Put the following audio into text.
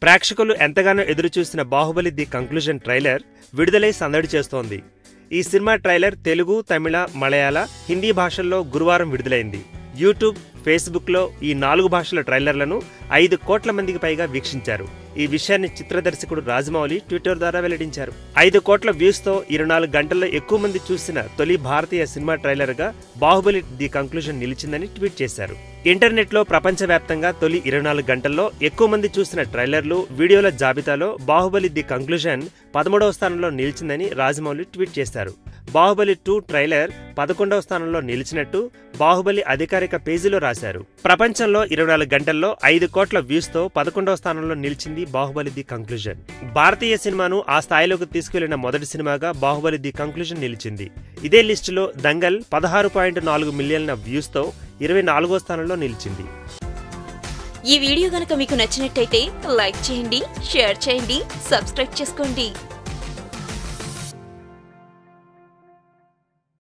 ప్రేక్షకులు ఎంతగానో ఎదురుచూసిన Baahubali the conclusion trailer విడుదలై సందడి చేస్తోంది. ఈ సినిమా ట్రైలర్ తెలుగు, తమిళ, మలయాళ, హిందీ భాషల్లో గురువారం విడుదలైంది. యూట్యూబ్, ఫేస్బుక్లో ఈ 4 భాషల ట్రైలర్లను 5 కోట్ల మందికి పైగా వీక్షించారు. ఈ విషయాన్ని చిత్ర దర్శకుడు రాజమౌళి ట్విట్టర్ ద్వారా వెల్లడించారు. 5 కోట్ల వ్యూస్తో 24 గంటల్లో ఎక్కువ మంది చూసిన తొలి భారతీయ సినిమా ట్రైలర్గా బాహుబలి ది కంక్లూజన్ నిలిచిందని ట్వీట్ చేశారు. ఇంటర్నెట్లో ప్రపంచవ్యాప్తంగా తొలి 24 గంటల్లో ఎక్కువ మంది చూసిన ట్రైలర్లు, వీడియోల జాబితాలో బాహుబలి ది కంక్లూజన్ 13వ స్థానంలో నిలిచిందని రాజమౌళి ట్వీట్ చేశారు. బాహుబలి 2 ట్రైలర్ 11వ స్థానంలో నిలిచినట్టు బాహుబలి అధికారిక పేజీలో రాశారు. ప్రపంచంలో 24 గంటల్లో 5 కోట్ల వ్యూస్తో 11వ స్థానంలో నిలిచింది బాహుబలి ది కంక్లూజన్. భారతీయ సినిమాను ఆ స్థాయిలోకి తీసుకెళ్లిన మొదటి సినిమాగా బాహుబలి ది కంక్లూజన్ నిలిచింది. ఇదే లిస్టులో దంగల్ 16.4 మిలియన్ల వ్యూస్తో 24వ స్థానంలో నిలిచింది. ఈ వీడియో గనుక మీకు నచ్చినట్టయితే లైక్ చేయండి, షేర్ చేయండి, సబ్స్క్రైబ్ చేసుకోండి.